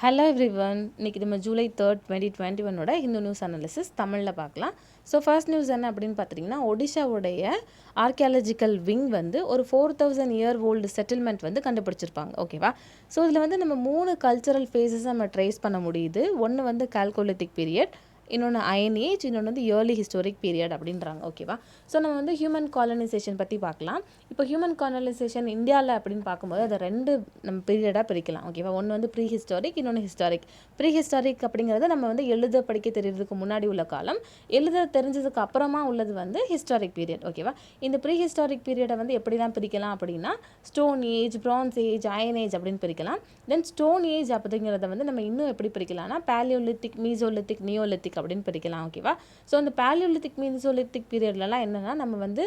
Hello everyone, இன்னைக்கு நம்ம July 3, 2021 Hindu news analysis தமிழில் பார்க்கலாம். ஸோ ஃபர்ஸ்ட் நியூஸ் என்ன அப்படின்னு பார்த்தீங்கன்னா, ஒடிஷாவுடைய ஆர்கியாலஜிக்கல் விங் வந்து ஒரு 4000 இயர் ஓல்டு செட்டில்மெண்ட் வந்து கண்டுபிடிச்சிருப்பாங்க. ஓகேவா? ஸோ இதில் வந்து நம்ம 3 கல்ச்சரல் ஃபேஸஸ் நம்ம ட்ரேஸ் பண்ண முடியுது. ஒன்று வந்து கால்கோலித்திக் பீரியட், இன்னொன்று அயன் ஏஜ், இன்னொன்று வந்து இயர்லி ஹிஸ்டாரிக் பீரியட் அப்படின்றாங்க. ஓகேவா? ஸோ நம்ம வந்து ஹியூமன் காலனைசேஷன் பற்றி பார்க்கலாம். இப்போ ஹியூமன் காலனைசேஷன் இந்தியாவில் அப்படின்னு பார்க்கும்போது அதை ரெண்டு நம்ம பீரியடாக பிரிக்கலாம். ஓகேவா? ஒன்று வந்து ப்ரீ ஹிஸ்டாரிக், இன்னொன்று ஹிஸ்டாரிக். ப்ரீ ஹிஸ்டாரிக் அப்படிங்கிறது நம்ம வந்து எழுத படிக்க தெரியறதுக்கு முன்னாடி உள்ள காலம், எழுத தெரிஞ்சதுக்கு அப்புறமா உள்ளது வந்து ஹிஸ்டாரிக் பீரியட். ஓகேவா? இந்த ப்ரீ ஹிஸ்டாரிக் பீரியடை வந்து எப்படிலாம் பிரிக்கலாம் அப்படின்னா, stone age, bronze age, iron age அப்படின்னு பிரிக்கலாம். தென் ஸ்டோன் ஏஜ் அப்படிங்கிறத வந்து நம்ம இன்னும் எப்படி பிரிக்கலாம்னா பேலியோலித்திக், மீசோலித்திக், நியோலித்திக் அப்படின்னு பிரிக்கலாம். ஓகேவா? ஸோ அந்த பேலியோலித்திக், மீசோலித்திக் பீரியட்லலாம் என்னென்னா நம்ம வந்து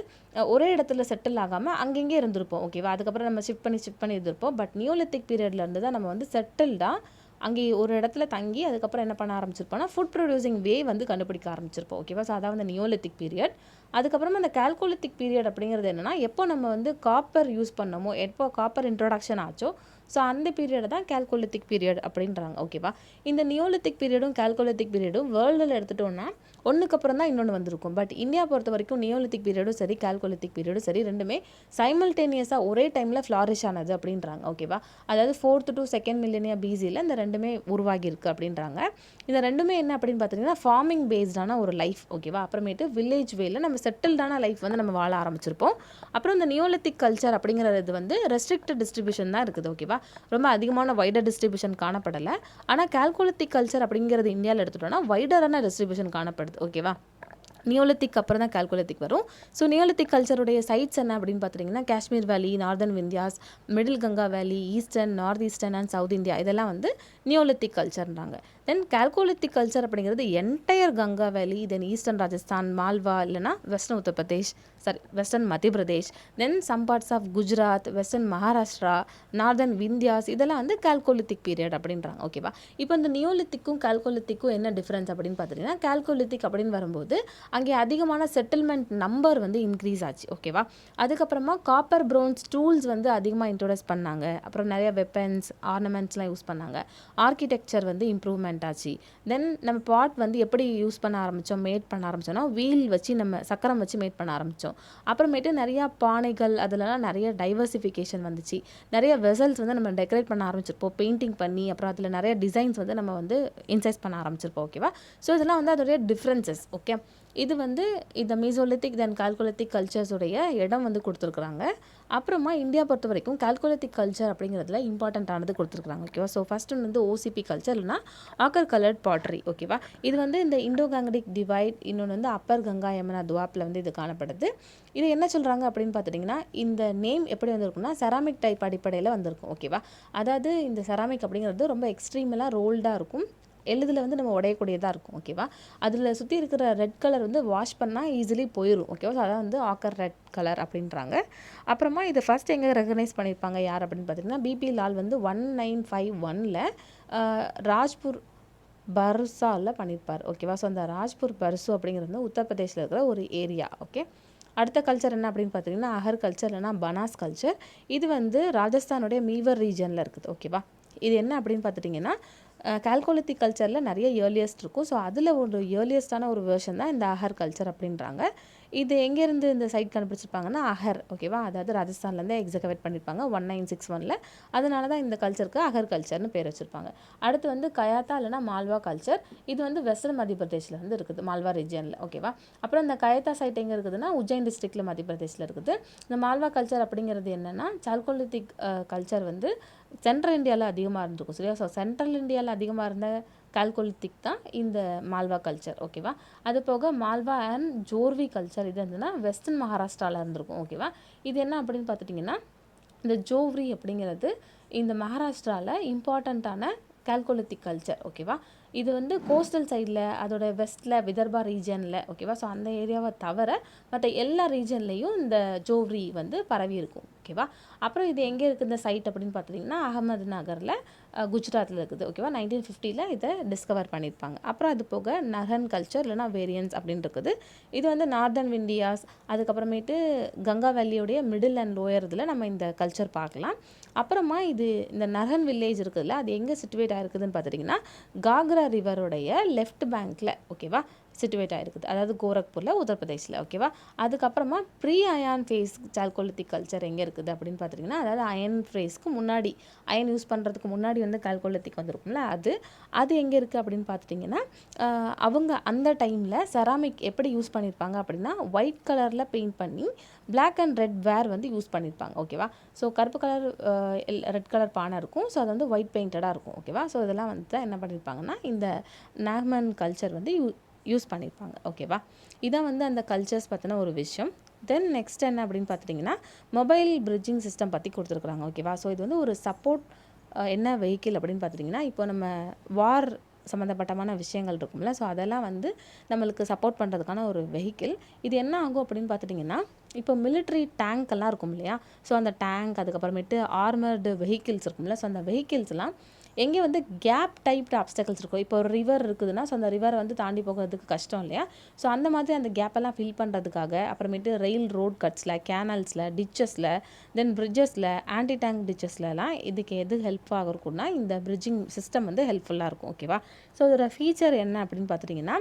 ஒரே இடத்துல செட்டில் ஆகாமல் அங்கங்கே இருந்திருப்போம். ஓகேவா? அதுக்கப்புறம் நம்ம ஷிஃப்ட் பண்ணி இருந்திருப்போம். பட் நியோலித்திக் பீரியட்ல இருந்து தான் நம்ம வந்து செட்டில்டாக அங்கே ஒரு இடத்துல தங்கி அதுக்கப்புறம் என்ன பண்ண ஆரம்பிச்சிருப்போம்னா ஃபுட் ப்ரொடியூசிங் வே வந்து கண்டுபிடிக்க ஆரம்பிச்சிருப்போம். ஓகேவா? ஸோ அதாவது நியோலித்திக் பீரியட். அதுக்கப்புறமா அந்த கால்கோலித்திக் பீரியட் அப்படிங்கிறது என்னென்னா, எப்போ நம்ம வந்து காப்பர் யூஸ் பண்ணமோ, எப்போ காப்பர் இன்ட்ரோடக்ஷன் ஆச்சோ, ஸோ அந்த பீரியடை தான் கால்கோலித்திக் பீரியட் அப்படின்றாங்க. ஓகேவா? இந்த நியோலித்திக் பீரியடும் கால்கோலித்திக் பீரியடும் வேர்ல்டில் எடுத்துட்டோம்னா ஒன்றுக்கு அப்புறம் தான் இன்னொன்று வந்திருக்கும். பட் இந்தியா பொறுத்த வரைக்கும் நியோலித்திக் பீரியடும் சரி, கால்கோலித்திக் பீரியடும் சரி, ரெண்டுமே சைமல்டேனியஸாக ஒரே டைமில் ஃப்ளாரிஷ் ஆனது அப்படின்றாங்க. ஓகேவா? அதாவது 4th to 2nd மில்லேனியா பிசியில் இந்த ரெண்டுமே உருவாகியிருக்கு அப்படின்றாங்க. இந்த ரெண்டுமே என்ன அப்படின்னு பார்த்தீங்கன்னா, ஃபார்மிங் பேஸ்டான ஒரு லைஃப். ஓகேவா? அப்புறமேட்டு வில்லேஜ் வேல நம்ம செட்டில்டான லைஃப் வந்து நம்ம வாழ ஆரம்பிச்சிருப்போம். அப்புறம் இந்த நியோலித்திக் கல்ச்சர் அப்படிங்கிறது வந்து ரெஸ்ட்ரிக்டட் டிஸ்ட்ரிபியூஷன் தான் இருக்குது. ஓகேவா? ரொம்ப அதிகமான வைடர் டிஸ்ட்ரிபியூஷன் காணப்படலை. ஆனால் கால்கோலித்திக் கல்ச்சர் அப்படிங்கிறது இந்தியாவில் எடுத்துட்டோம்னா வைடரான டிஸ்ட்ரிபியூஷன் காணப்படுது. ஓகேவா? நியோலித்திக் அப்புறம் தான் கால்கோலித்திக் வரும். ஸோ நியோலித்திக் கல்ச்சருடைய சைட்ஸ் என்ன அப்படின்னு பார்த்தீங்கன்னா, காஷ்மீர் வேலி, நார்தர்ன் விந்தியாஸ், மிடில் கங்கா வேலி, eastern, north eastern and south India, இதெல்லாம் வந்து நியோலித்திக் கல்ச்சர்ன்றாங்க. தென் கால்கோலித்திக் கல்ச்சர் அப்படிங்கிறது என்டையர் கங்கா வேலி, தென் ஈஸ்டர்ன் ராஜஸ்தான், மால்வா, இல்லைனா western Uttar Pradesh, western Madhya Pradesh, then some parts of Gujarat, western Maharashtra, northern Vindhyas, இதெல்லாம் வந்து கால்கோலித்திக் பீரியட் அப்படின்றாங்க. ஓகேவா? இப்போ இந்த நியோலித்திக்கும் கால்கோலித்திக்கும் என்ன டிஃப்ரென்ஸ் அப்படின்னு பார்த்தீங்கன்னா, கால்கோலித்திக் அப்படின்னு வரும்போது அங்கே அதிகமான செட்டில்மெண்ட் நம்பர் வந்து இன்க்ரீஸ் ஆச்சு. ஓகேவா? அதுக்கப்புறமா காப்பர் ப்ரோன்ஸ் டூல்ஸ் வந்து அதிகமாக இன்ட்ரோடியூஸ் பண்ணாங்க. அப்புறம் நிறைய வெப்பன்ஸ், ஆர்னமெண்ட்ஸ்லாம் யூஸ் பண்ணாங்க. ஆர்கிடெக்சர் வந்து இம்ப்ரூவ்மெண்ட் ஆச்சு. தென் நம்ம பாட் வந்து எப்படி யூஸ் பண்ண ஆரம்பித்தோம், மேட் பண்ண ஆரம்பித்தோம்னா வீல் வச்சு நம்ம சக்கரம் வச்சு மேட் பண்ண ஆரம்பித்தோம். அப்புறமேட்டு நிறையா பானைகள், அதிலலாம் நிறைய டைவர்சிஃபிகேஷன் வந்துச்சு. நிறைய வெசல்ஸ் வந்து நம்ம டெக்கரேட் பண்ண ஆரம்பிச்சிருப்போம், பெயிண்டிங் பண்ணி. அப்புறம் அதில் நிறைய டிசைன்ஸ் வந்து நம்ம வந்து இன்சைஸ் பண்ண ஆரம்பிச்சிருப்போம். ஓகேவா? ஸோ இதெல்லாம் வந்து அதோடைய டிஃப்ரென்சஸ். ஓகே, இது வந்து இந்த மீசோலித்திக் தென் கால்கோலித்திக் கல்ச்சர்ஸுடைய இடம் வந்து கொடுத்துருக்குறாங்க. அப்புறமா இந்தியா பொறுத்த வரைக்கும் கால்கோலித்திக் கல்ச்சர் அப்படிங்கிறதுல இம்பார்ட்டண்ட்டானது கொடுத்துருக்குறாங்க. ஓகேவா? ஸோ ஃபர்ஸ்ட் வந்து ஓசிபி கல்ச்சர், இல்லைனா ஆக்கர் கலர்ட் பாட்ரி. ஓகேவா? இது வந்து இந்த இண்டோ காங்கடிக் டிவைட், இன்னொன்று வந்து அப்பர் கங்கா யமுனா துவாப்பில் வந்து இது காணப்படுது. இது என்ன சொல்கிறாங்க அப்படின்னு பார்த்துட்டிங்கன்னா, இந்த நேம் எப்படி வந்திருக்குன்னா செராமிக் டைப் அடிப்படையில் வந்திருக்கும். ஓகேவா? அதாவது இந்த செராமிக் அப்படிங்கிறது ரொம்ப எக்ஸ்ட்ரீமெல்லாம் ரோல்டாக இருக்கும், எழுதில் வந்து நம்ம உடையக்கூடியதாக இருக்கும். ஓகேவா? அதில் சுற்றி இருக்கிற ரெட் கலர் வந்து வாஷ் பண்ணால் ஈஸிலி போயிடும். ஓகேவா? ஸோ அதான் வந்து ஆக்கர் ரெட் கலர் அப்படின்றாங்க. அப்புறமா இதை ஃபஸ்ட் எங்கே ரெகனைஸ் பண்ணியிருப்பாங்க யார் அப்படின்னு பார்த்தீங்கன்னா, பிபி லால் வந்து 1951ல் ராஜ்பூர் பர்சாவில் பண்ணியிருப்பார். ஓகேவா? ஸோ அந்த ராஜ்பூர் பர்சு அப்படிங்கிறது வந்து உத்தரப்பிரதேசில் இருக்கிற ஒரு ஏரியா. ஓகே, அடுத்த கல்ச்சர் என்ன அப்படின்னு பார்த்தீங்கன்னா, அகர் கல்ச்சர், இல்லைனா பனாஸ் கல்ச்சர். இது வந்து ராஜஸ்தானுடைய மீவர் ரீஜனில் இருக்குது. ஓகேவா? இது என்ன அப்படின்னு பார்த்துட்டிங்கன்னா, கால்கோலித்திக் கல்ச்சரில் நிறைய இயர்லியஸ்ட் இருக்கும். ஸோ அதில் ஒரு இயர்லியஸ்டான ஒரு வேர்ஷன் தான் இந்த அகர் கல்ச்சர் அப்படின்றாங்க. இது எங்கேருந்து இந்த சைட் கண்டுபிடிச்சிருப்பாங்கன்னா அகர். ஓகேவா? அதாவது ராஜஸ்தான்லேருந்து எக்ஸகவேட் பண்ணியிருப்பாங்க 1961ல். அதனால தான் இந்த கல்ச்சருக்கு அகர் கல்ச்சர்னு பேர் வச்சுருப்பாங்க. அடுத்து வந்து கயாத்தா, இல்லைனா மால்வா கல்ச்சர். இது வந்து வெஸ்டர்ன் மத்திய பிரதேஷில் வந்து இருக்குது, மால்வா ரீஜியனில். ஓகேவா? அப்புறம் இந்த கயாத்தா சைட் எங்கே இருக்குதுன்னா உஜ்ஜைன் டிஸ்ட்ரிக்டில் மத்திய பிரதேஷில் இருக்குது. இந்த மால்வா கல்ச்சர் அப்படிங்கிறது என்னென்னா, கால்கோலித்திக் கல்ச்சர் வந்து சென்ட்ரல் இந்தியாவில் அதிகமாக இருந்திருக்கும். சரியா? ஸோ சென்ட்ரல் இந்தியாவில் அதிகமாக இருந்த கால்கோலித்திக் தான் இந்த மால்வா கல்ச்சர். ஓகேவா? அது போக மால்வா அண்ட் ஜோர்வி கல்ச்சர், இது வந்துன்னா வெஸ்டர்ன் மகாராஷ்டிராவில் இருந்திருக்கும். ஓகேவா? இது என்ன அப்படின்னு பார்த்துட்டிங்கன்னா, இந்த ஜோவ்ரி அப்படிங்கிறது இந்த மகாராஷ்டிராவில் இம்பார்ட்டண்ட்டான கால்கோலித்திக் கல்ச்சர். ஓகேவா? இது வந்து கோஸ்டல் சைடில், அதோட வெஸ்ட்டில், விதர்பா ரீஜனில். ஓகேவா? ஸோ அந்த ஏரியாவை தவிர மற்ற எல்லா ரீஜன்லேயும் இந்த ஜோவ்ரி வந்து பரவி இருக்கும். ஓகேவா. அப்புறம் இது எங்கே இருக்குது இந்த சைட் அப்படின்னு பார்த்துட்டிங்கன்னா அகமது நகரில் குஜராத்தில் இருக்குது. ஓகேவா. 1950 இதை டிஸ்கவர் பண்ணியிருப்பாங்க. அப்புறம் அது போக நர்ஹன் கல்ச்சர் இல்லைனா வேரியன்ஸ் அப்படின்னு இருக்குது. இது வந்து நார்தர்ன் இந்தியாஸ், அதுக்கப்புறமேட்டு கங்கா வேலியோடைய மிடில் அண்ட் லோயர் இதில் நம்ம இந்த கல்ச்சர் பார்க்கலாம். அப்புறமா இது இந்த நர்ஹன் வில்லேஜ் இருக்குதுல்ல, அது எங்கே சிட்டுவேட் ஆகிருக்குதுன்னு பார்த்துட்டிங்கன்னா காக்ரா ரிவருடைய லெஃப்ட் பேங்க்கில் ஓகேவா சிட்டுவேட் ஆகிருக்குது. அதாவது கோரக்பூரில், உத்தரப்பிரதேசில். ஓகேவா. அதுக்கப்புறமா pre iron phase chalcolithic culture எங்கே இருக்குது அப்படின்னு பார்த்துட்டிங்கன்னா அதாவது அயன் ஃபேஸ்க்கு முன்னாடி, அயன் யூஸ் பண்ணுறதுக்கு முன்னாடி வந்து சால்கோலித்திக் வந்திருக்கும்ல, அது எங்கே இருக்குது அப்படின்னு பார்த்துட்டிங்கன்னா அவங்க அந்த டைமில் செராமிக் எப்படி யூஸ் பண்ணியிருப்பாங்க அப்படின்னா ஒயிட் கலரில் பெயிண்ட் பண்ணி பிளாக் அண்ட் ரெட் வேர் வந்து யூஸ் பண்ணியிருப்பாங்க. ஓகேவா. ஸோ கருப்பு கலர் ரெட் கலர் பானை இருக்கும். ஸோ அது வந்து ஒயிட் பெயிண்டடாக இருக்கும். ஓகேவா. ஸோ இதெல்லாம் வந்து தான் என்ன பண்ணியிருப்பாங்கன்னா இந்த நார்மன் கல்ச்சர் வந்து யூஸ் பண்ணியிருப்பாங்க. ஓகேவா. இதான் வந்து அந்த கல்ச்சர்ஸ் பற்றின ஒரு விஷயம். தென் நெக்ஸ்ட் என்ன அப்படின்னு பார்த்துட்டிங்கன்னா மொபைல் பிரிட்ஜிங் சிஸ்டம் பற்றி கொடுத்துருக்குறாங்க. ஓகேவா. ஸோ இது வந்து ஒரு சப்போர்ட் என்ன வெஹிக்கிள் அப்படின்னு பார்த்துட்டிங்கன்னா இப்போ நம்ம வார் சம்மந்தப்பட்டமான விஷயங்கள் இருக்கும்ல, ஸோ அதெல்லாம் வந்து நம்மளுக்கு சப்போர்ட் பண்ணுறதுக்கான ஒரு வெஹிக்கிள். இது என்ன ஆகும் அப்படின்னு பார்த்துட்டிங்கன்னா இப்போ மிலிட்ரி டேங்க் எல்லாம் இருக்கும் இல்லையா, ஸோ அந்த டேங்க் அதுக்கப்புறமேட்டு ஆர்மர்டு வெஹிக்கிள்ஸ் இருக்கும்ல, ஸோ அந்த வெஹிக்கிள்ஸ்லாம் எங்கே வந்து கேப் டைப்டு ஆப்ஸ்டக்கிள்ஸ் இருக்கும். இப்போ ஒரு ரிவர் இருக்குதுன்னா ஸோ அந்த ரிவரை வந்து தாண்டி போகிறதுக்கு கஷ்டம் இல்லையா, ஸோ அந்த மாதிரி அந்த கேப்பெல்லாம் ஃபில் பண்ணுறதுக்காக அப்புறமேட்டு ரயில் ரோட் கட்ஸில், கேனல்ஸில், டிச்சஸில், தென் பிரிட்ஜஸில், ஆன்டி டேங்க் டிச்சஸ்லலாம் இதுக்கு எது ஹெல்ப்ஃபாக இருக்கும்னா இந்த பிரிட்ஜிங் சிஸ்டம் வந்து ஹெல்ப்ஃபுல்லாக இருக்கும். ஓகேவா. ஸோ இதோட ஃபீச்சர் என்ன அப்படின்னு பார்த்துட்டிங்கன்னா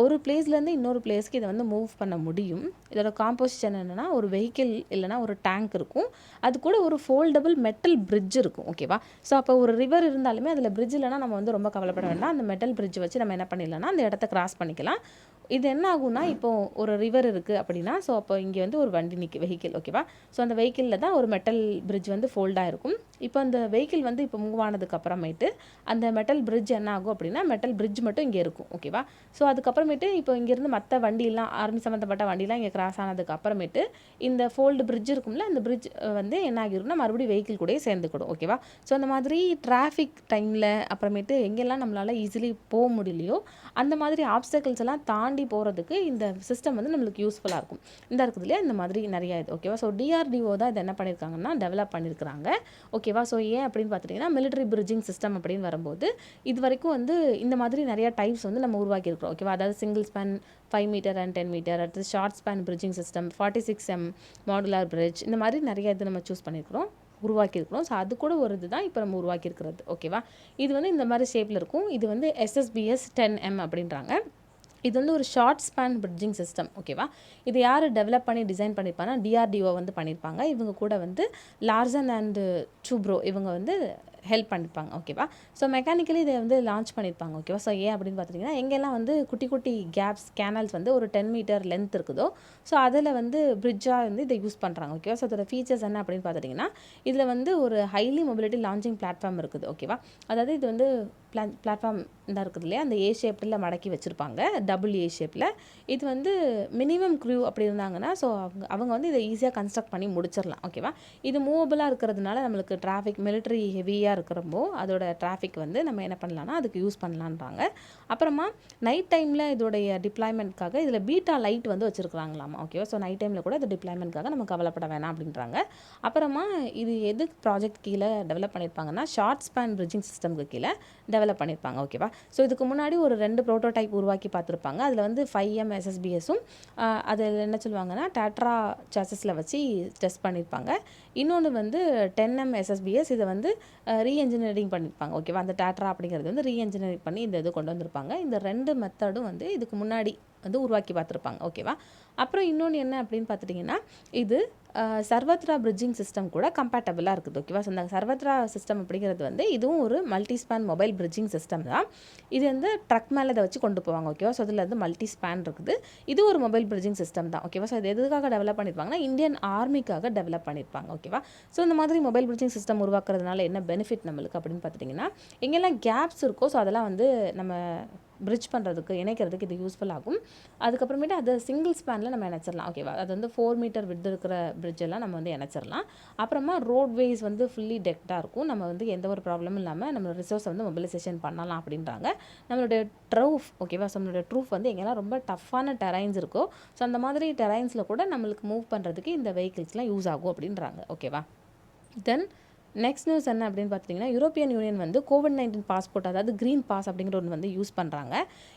ஒரு பிளேஸ்லேருந்து இன்னொரு பிளேஸ்க்கு இதை வந்து மூவ் பண்ண முடியும். இதோட காம்போசிஷன் என்னென்னா ஒரு வெஹிக்கிள் இல்லைனா ஒரு டேங்க் இருக்கும், அது கூட ஒரு ஃபோல்டபுள் மெட்டல் பிரிட்ஜ் இருக்கும். ஓகேவா. ஸோ அப்போ ஒரு ரிவர் இருந்தாலுமே அதில் பிரிட்ஜ் இல்லைனா நம்ம வந்து ரொம்ப கவலைப்பட வேண்டாம். அந்த மெட்டல் பிரிட்ஜ் வச்சு நம்ம என்ன பண்ணிடலாம்னா அந்த இடத்த கிராஸ் பண்ணிக்கலாம். இது என்ன ஆகும்னா இப்போ ஒரு ரிவர் இருக்குது அப்படின்னா ஸோ அப்போ இங்கே வந்து ஒரு வண்டி வெஹிக்கிள். ஓகேவா. ஸோ அந்த வெஹிக்கிளில் தான் ஒரு மெட்டல் பிரிட்ஜ் வந்து ஃபோல்டாக இருக்கும். இப்போ அந்த வெஹிக்கிள் வந்து இப்போ மூவ் ஆனதுக்கு அப்புறமேட்டு அந்த மெட்டல் பிரிட்ஜ் என்ன ஆகும் அப்படின்னா மெட்டல் பிரிட்ஜ் மட்டும் இங்கே இருக்கும். ஓகேவா. ஸோ அதுக்கப்புறமேட்டு இப்போ இங்கேருந்து மற்ற வண்டியெல்லாம் ஆர்மி சம்மந்தப்பட்ட வண்டிலாம் இங்கே கிராஸ் ஆனதுக்கு அப்புறமேட்டு இந்த ஃபோல்டு பிரிட்ஜ் இருக்கும்ல, அந்த பிரிட்ஜ் வந்து என்ன ஆகிரும்னா மறுபடியும் வெஹிக்கிள் கூட சேர்ந்துக்கிடும். ஓகேவா. ஸோ அந்த மாதிரி டிராஃபிக் டைமில் அப்புறமேட்டு எங்கெல்லாம் நம்மளால் ஈஸிலி போக முடியலையோ அந்த மாதிரி ஆப்ஸ்டக்கிள்ஸ் எல்லாம் தாண்டி போகிறதுக்கு இந்த சிஸ்டம் வந்து நம்மளுக்கு யூஸ்ஃபுல்லாக இருக்கும். இந்த இருக்குது இல்லையா, இந்த மாதிரி நிறையா இது. ஓகேவா. ஸோ டிஆர்டிஓ தான் இது என்ன பண்ணியிருக்காங்கன்னா டெவலப் பண்ணியிருக்கிறாங்க. ஓகேவா. ஸோ ஏன் அப்படின்னு பார்த்துட்டிங்கன்னா மிலிட்ரி பிரிட்ஜிங் சிஸ்டம் அப்படின்னு வரும்போது இது வரைக்கும் வந்து இந்த மாதிரி நிறையா டைப்ஸ் வந்து நம்ம உருவாக்கியிருக்கிறோம். ஓகேவா. அதாவது single span 5 metre and 10 metres, அடுத்து short span bridging system, 46M modular bridge, இந்த மாதிரி நிறைய இது நம்ம சூஸ் பண்ணியிருக்கிறோம், உருவாக்கியிருக்கிறோம். ஸோ அது கூட ஒரு இது தான் இப்போ நம்ம உருவாக்கியிருக்கிறது. ஓகேவா. இது வந்து இந்த மாதிரி ஷேப்பில் இருக்கும். இது வந்து SSBS 10M அப்படின்றாங்க. இது வந்து ஒரு ஷார்ட் ஸ்பேன் பிரிட்ஜிங் சிஸ்டம். ஓகேவா. இது யார் டெவலப் பண்ணி டிசைன் பண்ணியிருப்பாங்கன்னா டிஆர்டிஓ வந்து பண்ணியிருப்பாங்க. இவங்க கூட வந்து லார்சன் அண்ட் டூப்ரோ இவங்க வந்து ஹெல்ப் பண்ணியிருப்பாங்க. ஓகேவா. ஸோ மெக்கானிக்கலி இதை வந்து லான்ச் பண்ணியிருப்பாங்க. ஓகேவா. ஸோ ஏன் அப்படின்னு பார்த்துட்டிங்கன்னா எங்கெல்லாம் வந்து குட்டி குட்டி கேப்ஸ் கேனல்ஸ் வந்து ஒரு 10 மீட்டர் லென்த் இருக்குதோ ஸோ அதில் வந்து பிரிட்ஜாக வந்து இதை யூஸ் பண்ணுறாங்க. ஓகேவா. ஸோ அதோட ஃபீச்சர்ஸ் என்ன அப்படின்னு பார்த்துட்டிங்கன்னா இதில் வந்து ஒரு ஹைலி மொபிலிட்டி லான்ச்சிங் பிளாட்ஃபார்ம் இருக்குது. ஓகேவா. அதாவது இது வந்து பிளாட்ஃபார்ம் தான் இருக்குது இல்லையா, அந்த ஏ ஷேப்பில் மடக்கி வச்சுருப்பாங்க, டபுள் ஏ ஷேப்பில். இது வந்து மினிமம் க்ரூ அப்படி இருந்தாங்கன்னா ஸோ அவங்க வந்து இதை ஈஸியாக கன்ஸ்ட்ரக்ட் பண்ணி முடிச்சிடலாம். ஓகேவா. இது மூவபுளாக இருக்கிறதுனால நம்மளுக்கு டிராஃபிக் மிலிட்ரி ஹெவியாக இருக்கிறப்போ அதோட டிராஃபிக் வந்து நம்ம என்ன பண்ணலாம்னா அதுக்கு யூஸ் பண்ணலான்றாங்க. அப்புறமா நைட் டைமில் இதோடைய டிப்ளாய்மெண்ட்காக இதில் பீட்டா லைட் வந்து வச்சுருக்குறாங்களாமா. ஓகேவா. ஸோ நைட் டைமில் கூட இது டிப்ளாய்மெண்ட்காக நம்ம கவலைப்பட வேணாம் அப்படின்றாங்க. அப்புறமா இது எது ப்ராஜெக்ட் கீழே டெவலப் பண்ணியிருப்பாங்கன்னா ஷார்ட் ஸ்பேன் பிரிட்ஜிங் சிஸ்டம்க்கு கீழே டெவலப் பண்ணியிருப்பாங்க. ஓகேவா. ஸோ இதுக்கு முன்னாடி ஒரு 2 ப்ரோட்டோடைப் உருவாக்கி பார்த்துருப்பாங்க. அதில் வந்து 5M SSBSும் அதில் என்ன சொல்லுவாங்கன்னா டாட்ரா சாசஸில் வச்சு டெஸ்ட் பண்ணியிருப்பாங்க. இன்னொன்று வந்து 10M SSBS இதை வந்து ரீஎன்ஜினியரிங் பண்ணியிருப்பாங்க. ஓகேவா. அந்த டாட்ரா அப்படிங்கிறது வந்து ரீஎன்ஜினியரிங் பண்ணி இந்த இது கொண்டு வந்திருப்பாங்க. இந்த 2 மெத்தடும் வந்து இதுக்கு முன்னாடி வந்து உருவாக்கி பார்த்துருப்பாங்க. ஓகேவா. அப்புறம் இன்னொன்று என்ன அப்படின்னு பார்த்துட்டிங்கன்னா இது சர்வத்ரா பிரிட்ஜிங் சிஸ்டம் கூட கம்பேட்டபிளாக இருக்குது. ஓகேவா. ஸோ இந்த சர்வத்ரா சிஸ்டம் அப்படிங்கிறது வந்து இதுவும் ஒரு multi span mobile bridging system தான். இது வந்து ட்ரக் மேலே இதை வச்சு கொண்டு போவாங்க. ஓகேவா. ஸோ இதில் வந்து மல்டி ஸ்பேன் இருக்குது. இது ஒரு மொபைல் பிரிட்ஜிங் சிஸ்டம் தான். ஓகேவா. ஸோ இது எதுக்காக டெவலப் பண்ணியிருப்பாங்கன்னா இந்தியன் ஆர்மிக்காக டெவலப் பண்ணியிருப்பாங்க. ஓகேவா. ஸோ இந்த மாதிரி மொபைல் பிரிட்ஜிங் சிஸ்டம் உருவாக்குறதுனால என்ன பெனிஃபிட் நம்மளுக்கு அப்படின்னு பார்த்துட்டிங்கன்னா எங்கெல்லாம் கேப்ஸ் இருக்கோ ஸோ அதெல்லாம் வந்து நம்ம பிரிட்ஜ் பண்ணுறதுக்கு இணைக்கிறதுக்கு இது யூஸ்ஃபுல் ஆகும். அதுக்கப்புறமேட்டு அது சிங்கிள் ஸ்பேனில் நம்ம இணைச்சிடலாம். ஓகேவா, அது வந்து 4 மீட்டர் வித் இருக்கிற பிரிட்ஜெல்லாம் நம்ம வந்து இணைச்சிடலாம். அப்புறமா ரோட்வேஸ் வந்து ஃபுல்லி டெக்டாக இருக்கும். நம்ம வந்து எந்த ஒரு ப்ராப்ளமும் இல்லாமல் நம்மளோட ரிசோர்ஸை வந்து மொபிலைசேஷன் பண்ணலாம் அப்படின்றாங்க. நம்மளுடைய ட்ரூஃப் ஓகேவா, ஸோ நம்மளுடைய ட்ரூஃப் வந்து எங்கெல்லாம் ரொம்ப டஃப்பான டெரைன்ஸ் இருக்கோ ஸோ அந்த மாதிரி டெரைன்ஸில் கூட நம்மளுக்கு மூவ் பண்ணுறதுக்கு இந்த வெஹிக்கிள்ஸ்லாம் யூஸ் ஆகும் அப்படின்றாங்க. ஓகேவா. தென் நெக்ஸ்ட் நியூஸ் என்ன அப்படின்னு பார்த்தீங்கன்னா, யூரோப்பியன் யூனியன் வந்து COVID-19 பாஸ்போர்ட், அதாவது க்ரீன் பாஸ் அப்படிங்கிற ஒன்று வந்து யூஸ் பண்ணுறாங்க.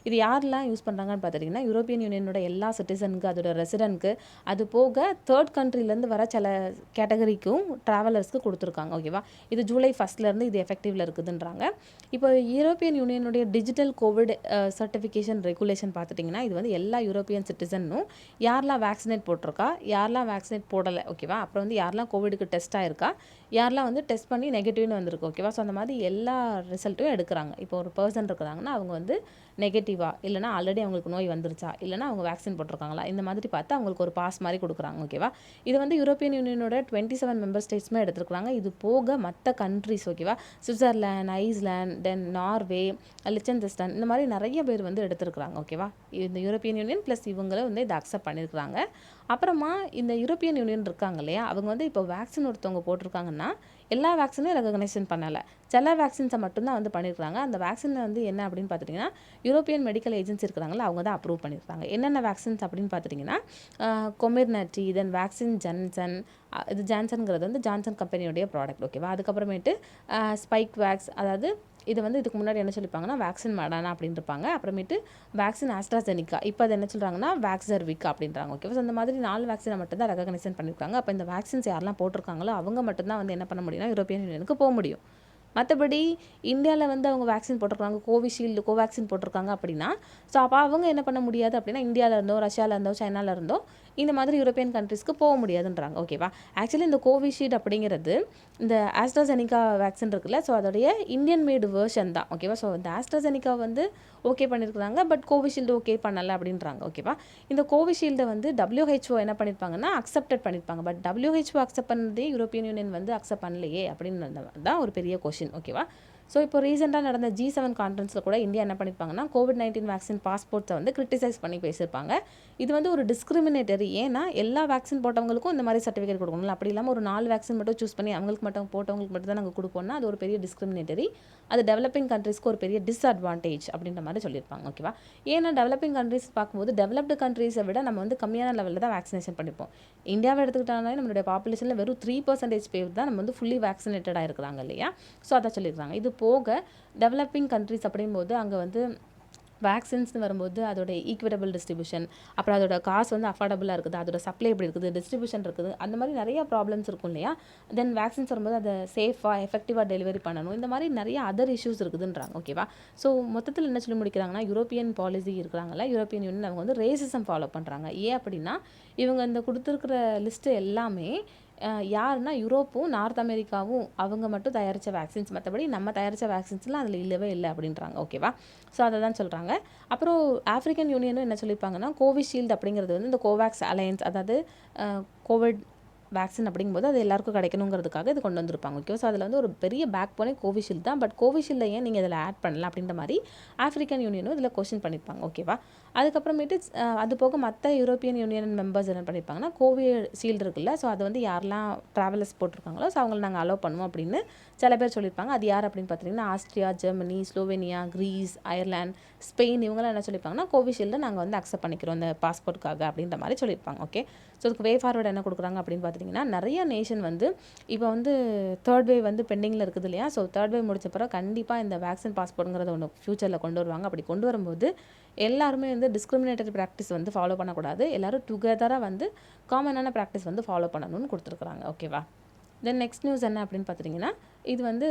இது யாரெல்லாம் யூஸ் பண்ணுறாங்கன்னு பார்த்துட்டிங்கன்னா, யூரோப்பியன் யூனியனோட எல்லா சிட்டிசனுக்கு, அதோட ரெசிடென்ட்க்கு, அது போக தேர்ட் கண்ட்ரிலேருந்து வர சில கேட்டகரிக்கும் ட்ராவலர்ஸ்க்கு கொடுத்துருக்காங்க. ஓகேவா, இது ஜூலை 1 இது எஃபெக்டிவில் இருக்குதுன்றாங்க. இப்போ யூரோப்பியன் யூனியனுடைய டிஜிட்டல் கோவிட் சர்டிஃபிகேஷன் ரெகுலேஷன் பார்த்துட்டிங்கன்னா, இது வந்து எல்லா யூரோப்பியன் சிட்டிசனும் யாரெல்லாம் வேக்சினேட் போட்டிருக்கா, யாரெல்லாம் வேக்சினேட் போடலை, ஓகேவா, அப்புறம் வந்து யாரெல்லாம் கோவிடுக்கு டெஸ்ட் ஆயிருக்கா, யாரெல்லாம் வந்து டெஸ்ட் பண்ணி நெகட்டிவ்னு வந்திருக்கு, ஓகேவா, ஸோ அந்த மாதிரி எல்லா ரிசல்ட்டும் எடுக்கிறாங்க. இப்போ ஒரு பர்சன் இருக்கிறாங்கன்னா அவங்க வந்து நெகட்டிவா, இல்லைனா ஆல்ரெடி அவங்களுக்கு நோய் வந்துருச்சா, இல்லைனா அவங்க வேக்சின் போட்டிருக்காங்களா, இந்த மாதிரி பார்த்து அவங்களுக்கு ஒரு பாஸ் மாதிரி கொடுக்குறாங்க. ஓகேவா, இது வந்து யூரோப்பியன் யூனியனோட 27 மெம்பர் ஸ்டேட்ஸுமே எடுத்துருக்காங்க. இது போக மற்ற கண்ட்ரிஸ், ஓகேவா, சுவிட்சர்லாந்து, ஐஸ்லாந்து, தென் நார்வே, லிச்சன்ஸ்டைன், இந்த மாதிரி நிறைய பேர் வந்து எடுத்துருக்குறாங்க. ஓகேவா, இந்த யூரோப்பியன் யூனியன் ப்ளஸ் இவங்களும் வந்து இதை அக்செப்ட் பண்ணியிருக்கிறாங்க. அப்புறமா இந்த யூரோப்பியன் யூனியன் இருக்காங்க இல்லையா, அவங்க வந்து இப்போ வேக்சின் ஒருத்தவங்க போட்டிருக்காங்கன்னா எல்லா வேக்சினும் ரெகக்னைசேஷன் பண்ணலை, சில வேக்சின்ஸை மட்டும்தான் வந்து பண்ணியிருக்காங்க. அந்த வேக்சினில் வந்து என்ன அப்படின்னு பார்த்துட்டிங்கன்னா, யூரோப்பியன் மெடிக்கல் ஏஜென்சி இருக்கிறாங்களா அவங்க தான் அப்ரூவ் பண்ணியிருக்காங்க. என்னென்ன வேக்சின்ஸ் அப்படின்னு பார்த்துட்டிங்கன்னா, கொமிர்னட்டி, தென் வேக்சின் ஜான்சன், இது ஜான்சன்ங்கிறது வந்து ஜான்சன் கம்பெனியோடைய ப்ராடக்ட். ஓகேவா, அதுக்கப்புறமேட்டு ஸ்பைக் வேக்ஸ், அதாவது இது வந்து இதுக்கு முன்னாடி என்ன சொல்லிப்பாங்கன்னா வேக்சின் மடானா அப்படின்னு இருப்பாங்க. அப்புறமேட்டு வேக்சின் ஆஸ்ட்ராசெனிகா, இப்போ அது என்ன சொல்கிறாங்கன்னா வேக்ஸர்விக் அப்படின்றாங்க. ஓகேவா, ஸோ இந்த மாதிரி 4 வேக்சினை மட்டும்தான் ரெகக்னைசேஷன் பண்ணியிருக்காங்க. அப்போ இந்த வேக்சின்ஸ் யாரெல்லாம் போட்டிருக்காங்களோ அவங்க மட்டும்தான் வந்து என்ன பண்ண முடியும்னா யூரோப்பியன் யூனியனுக்கு போக முடியும். மற்றபடி இந்தியாவில் வந்து அவங்க வேக்சின் போட்டிருக்காங்க, கோவிஷீல்டு, கோவேக்சின் போட்டிருக்காங்க அப்படின்னா ஸோ அப்போ அவங்க என்ன பண்ண முடியாது அப்படின்னா இந்தியாவில் இருந்தோ, ரஷ்யாவில் இருந்தோ, சைனாவில் இருந்தோ இந்த மாதிரி யூரோப்பியன் கண்ட்ரிஸ்க்கு போக முடியாதுன்றாங்க. ஓகேவா, ஆக்சுவலி இந்த கோவிஷீல்டு அப்படிங்கிறது இந்த ஆஸ்ட்ராசெனிகா வேக்சின் இருக்குல்ல, ஸோ அதோடைய இந்தியன் மேடு வேர்ஷன் தான். ஓகேவா, ஸோ இந்த ஆஸ்ட்ராசெனிகா வந்து ஓகே பண்ணியிருக்காங்க, பட் கோவிஷீல்டு ஓகே பண்ணலை அப்படின்றாங்க. ஓகேவா, இந்த கோவிஷீல்டை வந்து WHO என்ன பண்ணியிருப்பாங்கன்னா அக்செப்டட் பண்ணியிருப்பாங்க, பட் WHO அக்செப்ட் பண்ணதே யூரோப்பியன் யூனியன் வந்து அக்செப்ட் பண்ணலையே அப்படின்னு தான் ஒரு பெரிய கொஷின். ஓகேவா, ஸோ இப்போ ரீசெண்டாக நடந்த G7 கான்ஃபரன்ஸில் கூட இந்தியா என்ன பண்ணியிருப்பாங்கன்னா COVID-19 வேக்சின் பாஸ்போர்ட்ஸை வந்து கிரிட்டிசைஸ் பண்ணி பேசியிருப்பாங்க. இது வந்து ஒரு டிஸ்கிரிமினேட்டரி, ஏன்னா எல்லா வேக்சின் போட்டவங்களுக்கும் இந்த மாதிரி சர்டிஃபிகேட் கொடுக்கணும், அப்படி இல்லாமல் ஒரு 4 வேக்சின் மட்டும் சூஸ் பண்ணி அவங்களுக்கு மட்டும் போட்டவங்களுக்கு மட்டும் தான் நாங்கள் கொடுப்போம்னா அது ஒரு பெரிய டிஸ்கிரிமினேட்டரி, அது டெவலப்பிங் கண்ட்ரீஸ்க்கு ஒரு பெரிய டிஸ்அட்வான்டேஜ் அப்படின்ற மாதிரி சொல்லியிருப்பாங்க. ஓகேவா, ஏன்னா டெவலப்பிங் கண்ட்ரீஸ் பார்க்கும்போது டெவலப்டு கண்ட்ரீஸை விட நம்ம வந்து கம்மியான லெவலில் தான் வேக்சினேஷன் பண்ணிப்போம். இந்தியாவை எடுத்துக்கிட்டாலே நம்மளுடைய பாப்புலேஷனில் வெறும் 3% பேர் தான் நம்ம வந்து ஃபுல்லி வேக்சினேட்டடாக இருக்கிறாங்க இல்லையா, ஸோ அதை சொல்லியிருக்காங்க. இது போக டெவலப்பிங் கண்ட்ரிஸ் அப்படிங்கும்போது அங்கே வந்து வேக்சின்ஸ்னு வரும்போது அதோட ஈக்குவிட்டபிள் டிஸ்ட்ரிபியூஷன், அப்புறம் அதோட காசு வந்து அஃபோர்டபுளாக இருக்குது, அதோட சப்ளை எப்படி இருக்குது, டிஸ்ட்ரிபியூஷன் இருக்குது, அந்த மாதிரி நிறைய ப்ராப்ளம்ஸ் இருக்கும் இல்லையா. தென் வேக்சின்ஸ் வரும்போது அதை சேஃபாக எஃபெக்டிவாக டெலிவரி பண்ணணும், இந்த மாதிரி நிறைய அதர் இஷ்யூஸ் இருக்குதுன்றாங்க. ஓகேவா, ஸோ மொத்தத்தில் என்ன சொல்லி முடிக்கிறாங்கன்னா யூரோப்பியன் பாலிசி இருக்கிறாங்களா, யூரோப்பியன் யூனியன் அவங்க வந்து ரேசிசம் ஃபாலோ பண்ணுறாங்க. ஏன் அப்படின்னா இவங்க இந்த கொடுத்துருக்கிற லிஸ்ட்டு எல்லாமே யாருன்னா யூரோப்பும் நார்த் அமெரிக்காவும் அவங்க மட்டும் தயாரித்த வேக்சின்ஸ், மற்றபடி நம்ம தயாரித்த வேக்சின்ஸ்லாம் அதில் இல்லவே இல்லை அப்படின்றாங்க. ஓகேவா, ஸோ அதை தான் சொல்கிறாங்க. அப்புறம் ஆஃப்ரிக்கன் யூனியனும் என்ன சொல்லியிருப்பாங்கன்னா கோவிஷீல்டு அப்படிங்கிறது வந்து இந்த கோவேக்ஸ் அலையன்ஸ், அதாவது கோவிட் வேக்சின் அப்படிங்கும்போது அது எல்லாருக்கும் கிடைக்கணுங்கிறதுக்காக இது கொண்டு வந்திருப்பாங்க. ஓகே, ஸோ அதில் வந்து ஒரு பெரிய பேக் போனே கோவிஷீல்டு தான், பட் கோவிஷீல்டை ஏன் நீங்கள் இதில் ஆட் பண்ணலாம் அப்படின்ற மாதிரி ஆஃப்ரிக்கன் யூனியனும் இதில் கொஸ்டின் பண்ணியிருப்பாங்க. ஓகேவா, அதுக்கப்புறமேட்டு அது போக மற்ற யூரோப்பியன் யூனியன் மெம்பர்ஸ் என்ன பண்ணியிருப்பாங்கன்னா கோவிஷீல்டு இருக்குல்ல, ஸோ அது வந்து யாரெல்லாம் ட்ராவலர்ஸ் போட்டிருக்காங்களோ ஸோ அவங்களை நாங்கள் அலோவ் பண்ணுவோம் அப்படின்னு சில பேர் சொல்லியிருப்பாங்க. அது யார் அப்படின்னு பார்த்தீங்கன்னா Austria, Germany, Slovenia, Greece, Ireland, Spain, இவங்களாம் என்ன சொல்லியிருப்பாங்கன்னா கோவிஷீல்டை நாங்கள் வந்து அக்செப்ட் பண்ணிக்கிறோம் இந்த பாஸ்போர்ட்டுக்காக அப்படின்ற மாதிரி சொல்லியிருப்பாங்க. ஓகே, ஸோ அதுக்கு வே ஃபார்வர்டு என்ன கொடுக்குறாங்க அப்படின்னு பார்த்தீங்கன்னா நிறைய நேஷன் வந்து இப்போ வந்து தேர்ட் வேவ் வந்து பெண்டிங்கில் இருக்குது இல்லையா, ஸோ தேர்ட் வேவ் முடிச்ச பிறகு கண்டிப்பாக இந்த வேக்சின் பாஸ்போர்ட்டுங்கிறத ஒன்று ஃப்யூச்சரில் கொண்டு வருவாங்க. அப்படி கொண்டு வரும்போது எல்லாருமே வந்து டிஸ்கிரிமினேட்டரி ப்ராக்டிஸ் வந்து ஃபாலோ பண்ணக்கூடாது, எல்லோரும் டுகெதராக வந்து காமனான ப்ராக்டிஸ் வந்து ஃபாலோ பண்ணணும்னு கொடுத்துருக்குறாங்க. ஓகேவா, தென் நெக்ஸ்ட் நியூஸ் என்ன அப்படின்னு பார்த்தீங்கன்னா இது வந்து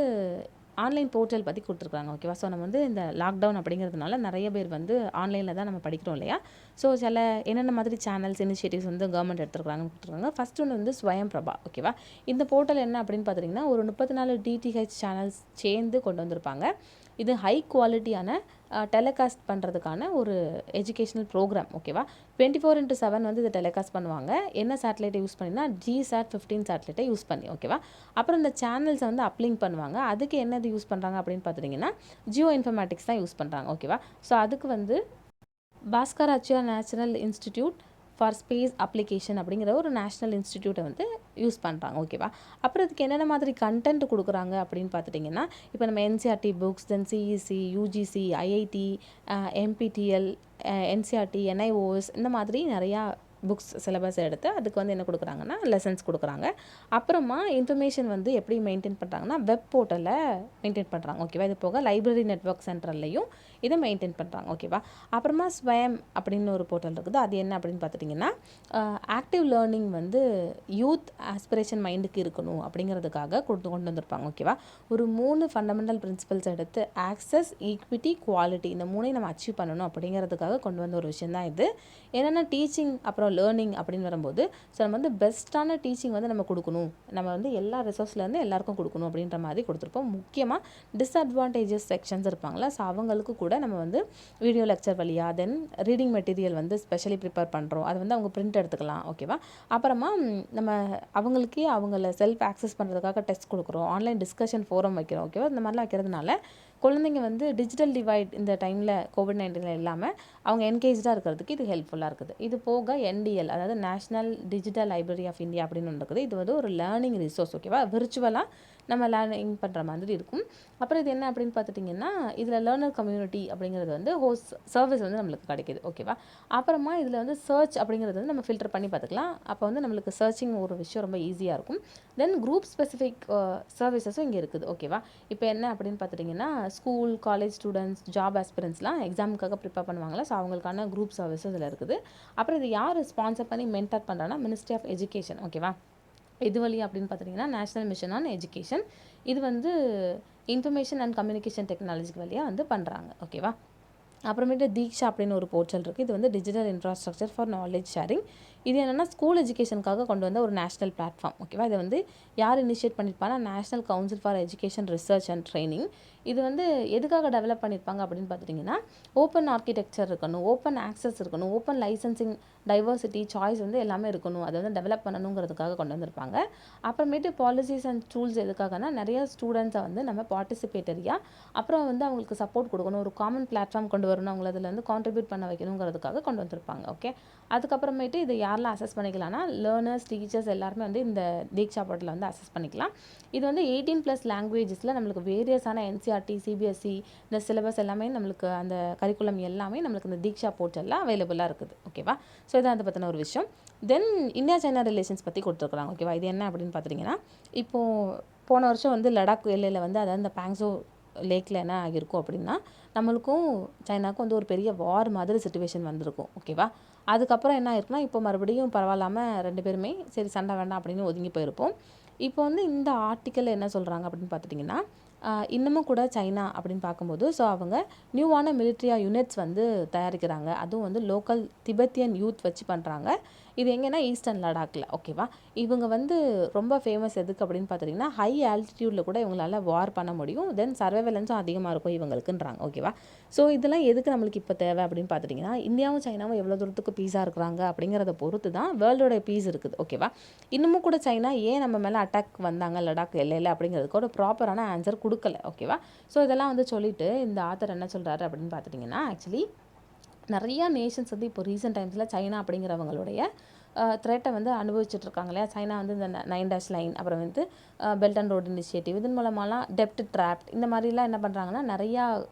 ஆன்லைன் போர்ட்டல் பற்றி கொடுத்துருக்காங்க. ஓகேவா, ஸோ நம்ம வந்து இந்த லாக்டவுன் அப்படிங்கிறதுனால நிறைய பேர் வந்து ஆன்லைனில் தான் நம்ம படிக்கிறோம் இல்லையா, ஸோ சில என்னென்ன மாதிரி சேனல்ஸ் இனிஷியேட்டிவ்ஸ் வந்து கவர்மெண்ட் எடுத்துருக்காங்கன்னு கொடுத்துருக்காங்க. ஃபர்ஸ்ட் ஒன்று வந்து ஸ்வயம் பிரபா. ஓகேவா, இந்த போர்ட்டல் என்ன அப்படின்னு பார்த்தீங்கன்னா ஒரு 34 DTH சேனல்ஸ் சேர்ந்து கொண்டு வந்திருப்பாங்க. இது ஹை குவாலிட்டியான டெலிகாஸ்ட் பண்ணுறதுக்கான ஒரு எஜுகேஷ்னல் ப்ரோக்ராம். ஓகேவா, 24/7 வந்து இதை டெலிகாஸ்ட் பண்ணுவாங்க. என்ன சேட்டலைட்டை யூஸ் பண்ணினா GSAT-15 சேட்டலைட்டை யூஸ் பண்ணி. ஓகேவா, அப்புறம் இந்த சேனல்ஸை வந்து அப்லிங்க் பண்ணுவாங்க. அதுக்கு என்னது யூஸ் பண்ணுறாங்க அப்படின்னு பார்த்துட்டிங்கன்னா ஜியோ இன்ஃபர்மேட்டிக்ஸ் தான் யூஸ் பண்ணுறாங்க. ஓகேவா, ஸோ அதுக்கு வந்து Bhaskaracharya national institute for space application அப்படிங்கிற ஒரு நேஷ்னல் இன்ஸ்டிடியூட்டை வந்து யூஸ் பண்ணுறாங்க. ஓகேவா, அப்புறம் இதுக்கு என்னென்ன மாதிரி கண்டென்ட் கொடுக்குறாங்க அப்படின்னு பார்த்துட்டிங்கன்னா, இப்போ நம்ம NCERT புக்ஸ், தென் CEC, UGC, IIT, MPTL, NCERT, NIOS இந்த மாதிரி நிறையா புக்ஸ் சிலபஸ் எடுத்து அதுக்கு வந்து என்ன கொடுக்குறாங்கன்னா லெசன்ஸ் கொடுக்குறாங்க. அப்புறமா இன்ஃபர்மேஷன் வந்து எப்படி மெயின்டைன் பண்ணுறாங்கன்னா வெப் போர்ட்டலில் மெயின்டைன் பண்ணுறாங்க. ஓகேவா, இது போக லைப்ரரி நெட்வொர்க் சென்டர்லையும் இதை மெயின்டைன் பண்ணுறாங்க. ஓகேவா, அப்புறமா ஸ்வயம் அப்படின்னு ஒரு போர்ட்டல் இருக்குது. அது என்ன அப்படின்னு பார்த்துட்டிங்கன்னா ஆக்டிவ் லேர்னிங் வந்து யூத் ஆஸ்பிரேஷன் மைண்டுக்கு இருக்கணும் அப்படிங்கிறதுக்காக கொண்டு வந்திருப்பாங்க. ஓகேவா, ஒரு 3 ஃபண்டமெண்டல் பிரின்சிபல்ஸ் எடுத்து ஆக்சஸ், ஈக்விட்டி, குவாலிட்டி இந்த 3ஐயும் நம்ம அச்சீவ் பண்ணணும் அப்படிங்கிறதுக்காக கொண்டு வந்த ஒரு விஷயம் தான் இது. என்னென்னா டீச்சிங் அப்புறம் லேர்னிங் அப்படின்னு வரும்போது ஸோ நம்ம வந்து பெஸ்ட்டான டீச்சிங் வந்து நம்ம கொடுக்கணும், நம்ம வந்து எல்லா ரிசோர்ஸ்லேருந்து எல்லாருக்கும் கொடுக்கணும் அப்படின்ற மாதிரி கொடுத்துருப்போம். முக்கியமாக டிஸ்அட்வான்டேஜஸ் செக்ஷன்ஸ் இருப்பாங்களா, ஸோ அவங்களுக்கு கூட நம்ம வந்து வீடியோ லெக்சர் வழியாக தென் ரீடிங் மெட்டீரியல் வந்து ஸ்பெஷலி ப்ரிப்பேர் பண்ணுறோம். அது வந்து அவங்க பிரிண்ட் எடுத்துக்கலாம். ஓகேவா, அப்புறமா நம்ம அவங்களுக்கே அவங்கள செல்ஃப் ஆக்சஸ் பண்ணுறதுக்காக டெஸ்ட் கொடுக்குறோம், ஆன்லைன் டிஸ்கஷன் ஃபோரம் வைக்கிறோம். ஓகேவா, இந்த மாதிரிலாம் வைக்கிறதுனால குழந்தைங்க வந்து டிஜிட்டல் டிவைட் இந்த டைமில் COVID-19 இல்லாமல் அவங்க என்கேஜாக இருக்கிறதுக்கு இது ஹெல்ப்ஃபுல்லாக இருக்குது. இது போக NDL அதாவது national digital library of India அப்படின்னு ஒன்று இருக்குது. இது வந்து ஒரு லேர்னிங் ரிசோர்ஸ். ஓகேவா, விர்ச்சுவலாக நம்ம லேர்னிங் பண்ணுற மாதிரி இருக்கும். அப்புறம் இது என்ன அப்படின்னு பார்த்துட்டிங்கன்னா இதில் லேர்னர் கம்யூனிட்டி அப்படிங்கிறது வந்து ஹோஸ்ட் சர்வீஸ் வந்து நம்மளுக்கு கிடைக்கிது. ஓகேவா, அப்புறமா இதில் வந்து சர்ச் அப்படிங்கிறது வந்து நம்ம ஃபில்டர் பண்ணி பார்த்துக்கலாம். அப்போ வந்து நம்மளுக்கு சர்ச்சிங் ஒரு விஷயம் ரொம்ப ஈஸியாக இருக்கும். தென் குரூப் ஸ்பெசிஃபிக் சர்வீசஸும் இங்கே இருக்குது. ஓகேவா, இப்போ என்ன அப்படின்னு பார்த்துட்டிங்கன்னா ஸ்கூல், காலேஜ் ஸ்டூடெண்ட்ஸ், ஜாப் ஆஸ்பிரன்ஸ்லாம் எக்ஸாமுக்காக ப்ரிப்பேர் பண்ணுவாங்களா, ஸோ அவங்களுக்கான குரூப் சர்வீசஸ் இதில் இருக்குது. அப்புறம் இது யார் ஸ்பான்சர் பண்ணி மென்டர் பண்ணுறாங்கன்னா மினிஸ்ட்ரி ஆஃப் எஜுகேஷன். ஓகேவா, இது வழி அப்படின்னு பார்த்துட்டிங்கன்னா நேஷனல் மிஷன் ஆன் எஜுகேஷன். இது வந்து இன்ஃபர்மேஷன் அண்ட் கம்யூனிகேஷன் டெக்னாலஜிக்கு வழியாக வந்து பண்ணுறாங்க. ஓகேவா, அப்புறமேட்டு தீக்ஷா அப்படின்னு ஒரு போர்ட்டல் இருக்குது. இது வந்து digital infrastructure for knowledge sharing. இது என்னென்னா ஸ்கூல் எஜுகேஷனுக்காக கொண்டு வந்த ஒரு நேஷனல் பிளாட்ஃபார்ம். ஓகேவா, இதை வந்து யார் இனிஷியேட் பண்ணியிருப்பாங்கன்னா national council for education research and training. இது வந்து எதுக்காக டெவலப் பண்ணியிருப்பாங்க அப்படின்னு பார்த்துட்டிங்கன்னா ஓப்பன் ஆர்கிடெக்சர் இருக்கணும், ஓப்பன் ஆக்சஸ் இருக்கணும், ஓப்பன் லைசன்சிங், டைவர்சிட்டி, சாய்ஸ் வந்து எல்லாமே இருக்கணும், அதை வந்து டெவலப் பண்ணணுங்கிறதுக்காக கொண்டு வந்திருப்பாங்க. அப்புறமேட்டு பாலிசிஸ் அண்ட் டூல்ஸ் எதுக்காகனா நிறைய ஸ்டூடெண்ட்ஸை வந்து நம்ம பார்ட்டிசிபேட்டரியாக அப்புறம் வந்து அவங்களுக்கு சப்போர்ட் கொடுக்கணும், ஒரு காமன் பிளாட்ஃபார்ம் கொண்டு வரணும், அவங்கள அதில் வந்து கான்ட்ரிபியூட் பண்ண வைக்கணுங்கிறதுக்காக கொண்டு வந்திருப்பாங்க. ஓகே, அதுக்கப்புறமேட்டு இதை யாரெல்லாம் அசஸ் பண்ணிக்கலாம்னா லேர்னர்ஸ், டீச்சர்ஸ் எல்லாருமே வந்து இந்த தீக்ஷா போர்ட்டலில் வந்து அசஸ் பண்ணிக்கலாம். இது வந்து 18+ லாங்குவேஜஸில் நம்மளுக்கு வேரியஸான NCERT, CBSE இந்த சிலபஸ் எல்லாமே நம்மளுக்கு அந்த கரிக்குலம் எல்லாமே நம்மளுக்கு இந்த தீக்ஷா போர்ட்டலில் அவைலபிளாக இருக்குது. ஓகேவா, ஸோ இதான் அதை பற்றின ஒரு விஷயம். தென் இந்தியா சைனா ரிலேஷன்ஸ் பற்றி கொடுத்துருக்குறாங்க. ஓகேவா, இது என்ன அப்படின்னு பார்த்துட்டிங்கன்னா இப்போது போன வருஷம் வந்து லடாக் எல்லையில் வந்து அதாவது இந்த பேங்ஸோ லேக்கில் என்ன ஆகியிருக்கும் அப்படின்னா நம்மளுக்கும் சைனாவுக்கும் வந்து ஒரு பெரிய வார் மாதிரி சிச்சுவேஷன் வந்திருக்கும். ஓகேவா, அதுக்கப்புறம் என்ன ஆயிருக்குன்னா இப்போ மறுபடியும் பரவாயில்லாமல் 2 பேருமே சரி சண்டை வேண்டாம் அப்படின்னு ஒதுங்கி போயிருப்போம். இப்போ வந்து இந்த ஆர்டிக்கல் என்ன சொல்கிறாங்க அப்படின்னு பார்த்துட்டிங்கன்னா இன்னமும் கூட சைனா அப்படின்னு பார்க்கும்போது ஸோ அவங்க நியூவான மிலிட்ரியா யூனிட்ஸ் வந்து தயாரிக்கிறாங்க. அதுவும் வந்து லோக்கல் திபெத்தியன் யூத் வச்சு பண்ணுறாங்க. இது எங்கன்னா ஈஸ்டர்ன் லடாக்கில். ஓகேவா, இவங்க வந்து ரொம்ப ஃபேமஸ் எதுக்கு அப்படின்னு பார்த்துட்டிங்கன்னா ஹை ஆல்டிடியூடில் கூட இவங்களால வார் பண்ண முடியும். தென் சர்வைவலன்ஸும் அதிகமாக இருக்கும் இவங்களுக்குன்றாங்க. ஓகேவா, ஸோ இதெல்லாம் எதுக்கு நம்மளுக்கு இப்போ தேவை அப்படின்னு பார்த்துட்டிங்கன்னா இந்தியாவும் சைனாவும் எவ்வளோ தூரத்துக்கு பீஸாக இருக்கிறாங்க அப்படிங்கிறத பொறுத்து தான் வேர்ல்டோட பீஸ் இருக்குது. ஓகேவா, இன்னமும் கூட சைனா ஏன் நம்ம மேலே அட்டாக் வந்தாங்க லடாக் எல்லையில் அப்படிங்கிறதுக்கு ஒரு ப்ராப்பரான ஆன்சர் கொடுக்கல. ஓகேவா, ஸோ இதெல்லாம் வந்து சொல்லிவிட்டு இந்த ஆத்தர் என்ன சொல்கிறாரு அப்படின்னு பார்த்துட்டிங்கன்னா ஆக்சுவலி நிறையா நேஷன்ஸ் வந்து இப்போ ரீசெண்ட் டைம்ஸில் சைனா அப்படிங்கிறவங்களுடைய த்ரெட்டை வந்து அனுபவிச்சுட்டு இருக்காங்க இல்லையா. சைனா வந்து இந்த 9 லைன் அப்புறம் வந்து பெல்ட் அண்ட் ரோட் இனிஷியேட்டிவ் இதன் மூலமாலாம் டெப்ட் ட்ராப்ட் இந்த மாதிரிலாம் என்ன பண்ணுறாங்கன்னா நிறையா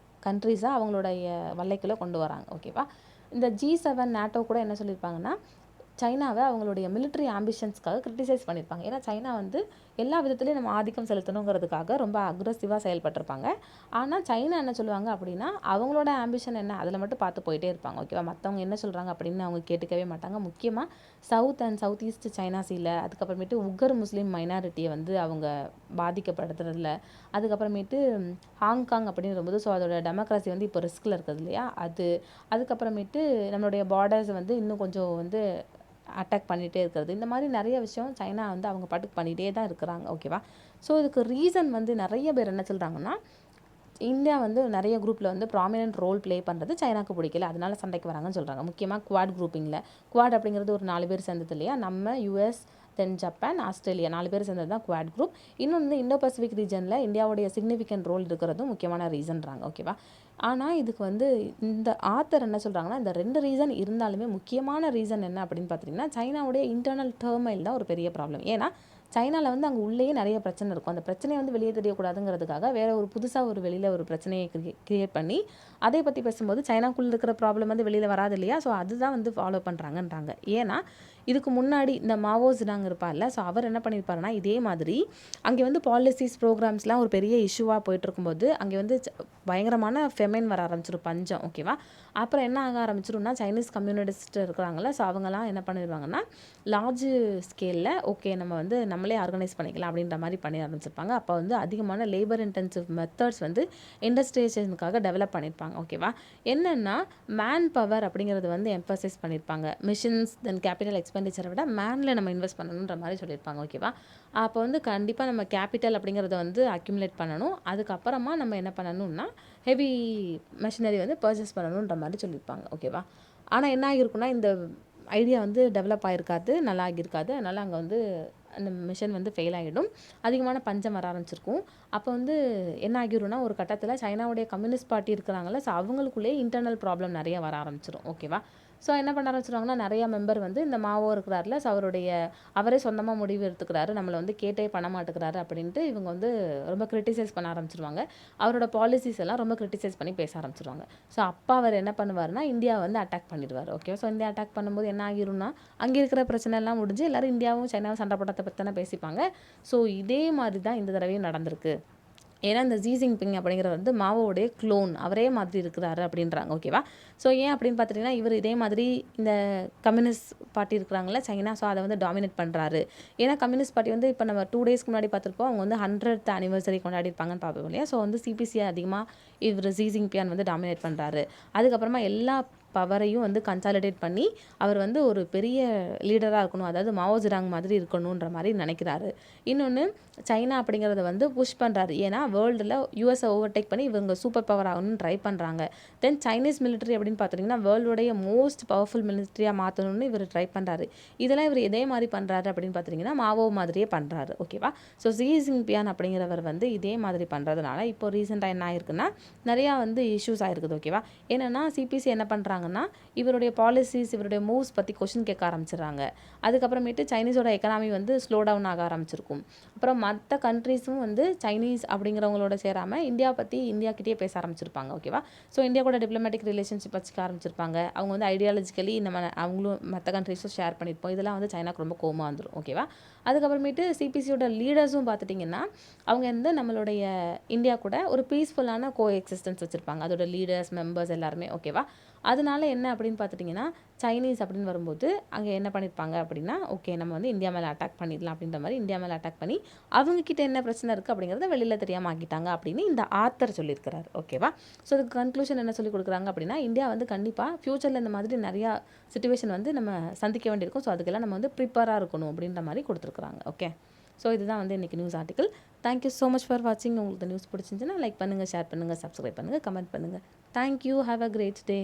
கண்ட்ரீஸை அவங்களுடைய வல்லைக்குள்ளே கொண்டு வராங்க. ஓகேவா, இந்த G7 NATO கூட என்ன சொல்லியிருப்பாங்கன்னா சைனாவை அவங்களுடைய மிலிட்ரி ஆம்பிஷன்ஸ்க்காக கிரிட்டிசைஸ் பண்ணியிருப்பாங்க. ஏன்னா சைனா வந்து எல்லா விதத்துலையும் நம்ம ஆதிக்கம் செலுத்தணுங்கிறதுக்காக ரொம்ப அக்ரெசிவாக செயல்பட்டிருப்பாங்க. ஆனால் சைனா என்ன சொல்லுவாங்க அப்படின்னா அவங்களோட ஆம்பிஷன் என்ன அதில் மட்டும் பார்த்து போயிட்டே இருப்பாங்க. ஓகேவா, மற்றவங்க என்ன சொல்கிறாங்க அப்படின்னு அவங்க கேட்டுக்கவே மாட்டாங்க. முக்கியமாக south and south east China சீல அதுக்கப்புறமேட்டு உக்கர் முஸ்லீம் மைனாரிட்டியை வந்து அவங்க பாதிக்கப்படுத்துறதில்ல. அதுக்கப்புறமேட்டு ஹாங்காங் அப்படின்னு வரும்போது ஸோ அதோட டெமோக்ராசி வந்து இப்போ ரிஸ்கில் இருக்குது இல்லையா அது. அதுக்கப்புறமேட்டு நம்மளுடைய பார்டர்ஸ் வந்து இன்னும் கொஞ்சம் வந்து அட்டாக் பண்ணிகிட்டே இருக்கிறது. இந்த மாதிரி நிறைய விஷயம் சைனா வந்து அவங்க பாட்டுக்கு பண்ணிகிட்டே தான் இருக்கிறாங்க. ஓகேவா, ஸோ இதுக்கு ரீசன் வந்து நிறைய பேர் என்ன சொல்கிறாங்கன்னா இந்தியா வந்து நிறைய குரூப்பில் வந்து ப்ராமினென்ட் ரோல் ப்ளே பண்ணுறது சைனாக்கு பிடிக்கல, அதனால சண்டைக்கு வராங்கன்னு சொல்கிறாங்க. முக்கியமாக குவாட் குரூப்பிங்கில். குவாட் அப்படிங்கிறது ஒரு 4 பேர் சேர்ந்தது இல்லையா, நம்ம யூஎஸ் தென் ஜப்பான் ஆஸ்திரேலியா 4 பேர் சேர்ந்தது தான் குவாட் குரூப். இன்னொன்று இந்தோ பசிபிக் ரீஜனில் இந்தியாவுடைய சிக்னிஃபிகண்ட் ரோல் இருக்கிறதும் முக்கியமான ரீசன்றாங்க. ஓகேவா. ஆனால் இதுக்கு வந்து இந்த ஆத்தர் என்ன சொல்கிறாங்கன்னா, இந்த 2 ரீசன் இருந்தாலுமே முக்கியமான ரீசன் என்ன அப்படின்னு பார்த்தீங்கன்னா, சைனாவுடைய இன்டர்னல் டர்மைல் தான் ஒரு பெரிய ப்ராப்ளம். ஏன்னா சைனாவில் வந்து அங்கே உள்ளேயே நிறைய பிரச்சனை இருக்கும். அந்த பிரச்சனையை வந்து வெளியே தெரியக்கூடாதுங்கிறதுக்காக வேற ஒரு புதுசாக ஒரு வெளியில் ஒரு பிரச்சனையை கிரியேட் பண்ணி அதை பற்றி பேசும்போது சைனாக்குள்ளே இருக்கிற ப்ராப்ளம் வந்து வெளியில் வராது இல்லையா. ஸோ அதுதான் வந்து ஃபாலோ பண்ணுறாங்கன்றாங்க. ஏன்னா இதுக்கு முன்னாடி இந்த மாவோ ஜிடாங் இருப்பார்ல, ஸோ அவர் என்ன பண்ணியிருப்பாருன்னா, இதே மாதிரி அங்கே வந்து பாலிசிஸ் ப்ரோக்ராம்ஸ்லாம் ஒரு பெரிய இஷ்யூவாக போயிட்டு இருக்கும்போது அங்கே வந்து பயங்கரமான ஃபெமைன் வர ஆரம்பிச்சிடும், பஞ்சம். ஓகேவா. அப்புறம் என்ன ஆக ஆரம்பிச்சிடும்னா, சைனீஸ் கம்யூனிஸ்ட் இருக்கிறாங்கள, ஸோ அவங்கலாம் என்ன பண்ணிடுவாங்கன்னா லார்ஜ் ஸ்கேலில் ஓகே நம்ம வந்து நம்மளே ஆர்கனைஸ் பண்ணிக்கலாம் அப்படின்ற மாதிரி பண்ணி ஆரம்பிச்சிருப்பாங்க. அப்போ வந்து அதிகமான லேபர் இன்டென்சிவ் மெத்தட்ஸ் வந்து இண்டஸ்ட்ரியலைசேஷனுக்காக டெவலப் பண்ணியிருப்பாங்க. ஓகேவா. என்னென்னா மேன் பவர் அப்படிங்கிறது வந்து எம்பசைஸ் பண்ணியிருப்பாங்க. மிஷின்ஸ் தென் கேபிட்டல் எக்ஸ்பெண்டிச்சரை விட மேனில் நம்ம இன்வெஸ்ட் பண்ணணுன்ற மாதிரி சொல்லியிருப்பாங்க. ஓகேவா. அப்போ வந்து கண்டிப்பாக நம்ம கேபிட்டல் அப்படிங்கிறத வந்து அக்யூமுலேட் பண்ணணும். அதுக்கப்புறமா நம்ம என்ன பண்ணணும்னா ஹெவி மெஷினரி வந்து பர்ச்சேஸ் பண்ணணுன்ற மாதிரி சொல்லியிருப்பாங்க. ஓகேவா. ஆனால் என்ன ஆகிருக்குன்னா, இந்த ஐடியா வந்து டெவலப் ஆகிருக்காது, நல்லா ஆகியிருக்காது. அதனால் அங்கே வந்து அந்த மிஷன் வந்து ஃபெயில் ஆகிடும். அதிகமான பஞ்சம் வர ஆரம்பிச்சிருக்கும். அப்போ வந்து என்ன ஆகிரும்னா, ஒரு கட்டத்தில் சைனாவுடைய கம்யூனிஸ்ட் பார்ட்டி இருக்கிறாங்கல்ல, ஸோ அவங்களுக்குள்ளேயே இன்டர்னல் ப்ராப்ளம் நிறைய வர ஆரம்பிச்சிடும். ஓகேவா. ஸோ என்ன பண்ண ஆரம்பிச்சிருவாங்கன்னா, நிறையா மெம்பர் வந்து இந்த மாவோ இருக்கிறாருல, ஸோ அவரே சொந்தமாக முடிவு எடுத்துக்கிறாரு, நம்மளை வந்து கேட்டே பண்ண மாட்டேங்கிறாரு அப்படின்ட்டு இவங்க வந்து ரொம்ப கிரிட்டிசைஸ் பண்ண ஆரம்பிச்சிருவாங்க. அவரோட பாலிசிஸ் எல்லாம் ரொம்ப கிரிட்டிசைஸ் பண்ணி பேச ஆரம்பிச்சிருவாங்க. ஸோ அப்போ அவர் என்ன பண்ணுவார்னா, இந்தியாவை வந்து அட்டாக் பண்ணிடுவார். ஓகே. ஸோ இந்தியா அட்டாக் பண்ணும்போது என்ன ஆகிரும்னா, அங்கே இருக்கிற பிரச்சனை எல்லாம் முடிஞ்சு எல்லாரும் இந்தியாவும் சைனாவும் சண்டை போட்டதை பற்றி தானே பேசிப்பாங்க. ஸோ இதே மாதிரி தான் இந்த தடவையும் நடந்திருக்கு. ஏன்னா இந்த ஜி ஜின்பிங் அப்படிங்கிறவர் வந்து மாவோடைய க்ளோன், அவரே மாதிரி இருக்கிறாரு அப்படின்றாங்க. ஓகேவா. ஸோ ஏன் அப்படின்னு பார்த்துட்டிங்கன்னா, இவர் இதே மாதிரி இந்த கம்யூனிஸ்ட் பார்ட்டி இருக்கிறாங்களே சைனா, ஸோ அதை வந்து டாமினேட் பண்ணுறாரு. ஏன்னா கம்யூனிஸ்ட் பார்ட்டி வந்து இப்போ நம்ம 2 டேஸ்க்கு முன்னாடி பார்த்துருப்போம், அவங்க வந்து 100th anniversary கொண்டாடி இருப்பாங்கன்னு பார்ப்போம் இல்லையா. ஸோ வந்து சிபிசியை அதிகமாக இவர் ஜி ஜின்பிங் வந்து டாமினேட் பண்ணுறாரு. அதுக்கப்புறமா எல்லா பவரையும் வந்து கன்சாலிடேட் பண்ணி அவர் வந்து ஒரு பெரிய லீடராக இருக்கணும், அதாவது மாவோ ஜிடாங் மாதிரி இருக்கணுன்ற மாதிரி நினைக்கிறாரு. இன்னொன்று சைனா அப்படிங்கிறத வந்து புஷ் பண்ணுறாரு. ஏன்னா வேர்ல்டில் யூஎஸை ஓவர்டேக் பண்ணி இவங்க சூப்பர் பவர் ஆகணும்னு ட்ரை பண்ணுறாங்க. தென் சைனீஸ் மிலிட்ரி அப்படின்னு பார்த்துட்டிங்கன்னா வேர்ல்டுடைய மோஸ்ட் பவர்ஃபுல் மிலிட்ரியாக மாற்றணும்னு இவர் ட்ரை பண்ணுறாரு. இதெல்லாம் இவர் இதே மாதிரி பண்ணுறாரு அப்படின்னு பார்த்துட்டிங்கன்னா மாவோ மாதிரியே பண்ணுறாரு. ஓகேவா. ஸோ ஜி ஜின்பிங் அப்படிங்கிறவர் வந்து இதே மாதிரி பண்ணுறதுனால இப்போ ரீசெண்டாக என்ன ஆயிருக்குன்னா, நிறையா வந்து இஷ்யூஸ் ஆயிருக்குது. ஓகேவா. என்னென்னா சிபிசி என்ன பண்ணுறாங்கன்னா, இவருடைய பாலிசிஸ் இவருடைய மூவ்ஸ் பற்றி கொஷின் கேட்க ஆரம்பிச்சிடுறாங்க. அதுக்கப்புறமேட்டு சைனீஸோட எக்கனாமி வந்து ஸ்லோ டவுன் ஆக ஆரம்பிச்சிருக்கும். அப்புறம் மற்ற கண்ட்ரீஸும் வந்து சைனீஸ் அப்படிங்கிறவங்களோட சேராமல் இந்தியாக்கிட்டே பேச ஆரம்பிச்சிருப்பாங்க. ஓகேவா. ஸோ இந்தியா கூட டிப்ளமேட்டிக் ரிலேஷன்ஷிப் வச்சுக்க ஆரம்பிச்சிருப்பாங்க. அவங்க வந்து ஐடியாலஜிக்கலி அவங்களும் மற்ற கண்ட்ரீஸும் ஷேர் பண்ணியிருப்போம். இதெல்லாம் வந்து சைனாக்கு ரொம்ப கோவமாக வந்துடும். ஓகேவா. அதுக்கப்புறமேட்டு சிபிசியோட லீடர்ஸும் பார்த்துட்டிங்கன்னா, அவங்க வந்து நம்மளுடைய இந்தியா கூட ஒரு பீஸ்ஃபுல்லான கோ எக்ஸிஸ்டன்ஸ் வச்சுருப்பாங்க, அதோட லீடர்ஸ் மெம்பர்ஸ் எல்லாருமே. ஓகேவா. அதனால என்ன அப்படின்னு பார்த்துட்டிங்கன்னா, சைனீஸ் அப்படின்னு வரும்போது அங்கே என்ன பண்ணியிருப்பாங்க அப்படின்னா, ஓகே நம்ம வந்து இந்தியா மேலே அட்டாக் பண்ணிடலாம் அப்படின்ற மாதிரி இந்தியா மேலே அட்டாக் பண்ணி அவங்கக்கிட்ட என்ன பிரச்சனை இருக்குது அப்படிங்கிறத வெளியில் தெரியாமல் ஆக்கிட்டாங்க அப்படின்னு இந்த ஆத்தர் சொல்லியிருக்கிறார். ஓகேவா. ஸோ இதுக்கு கன்க்ளூஷன் என்ன சொல்லி கொடுக்குறாங்க அப்படின்னா, இந்தியா வந்து கண்டிப்பாக ஃப்யூச்சரில் இந்த மாதிரி நிறையா சிச்சுவேஷன் வந்து நம்ம சந்திக்க வேண்டியிருக்கும். ஸோ அதுக்கெல்லாம் நம்ம வந்து ப்ரிப்பேராக இருக்கணும் அப்படின்ற மாதிரி கொடுத்துருக்குறாங்க. ஓகே. ஸோ இதுதான் வந்து இன்றைக்கி news article. Thank you so much for வாட்சிங். உங்களுக்கு நியூஸ் பிடிச்சிருந்துச்சுன்னா லைக் பண்ணுங்கள், ஷேர் பண்ணுங்கள், சப்ஸ்கிரைப் பண்ணுங்கள், கமெண்ட் பண்ணுங்கள். Thank you. Have a great day.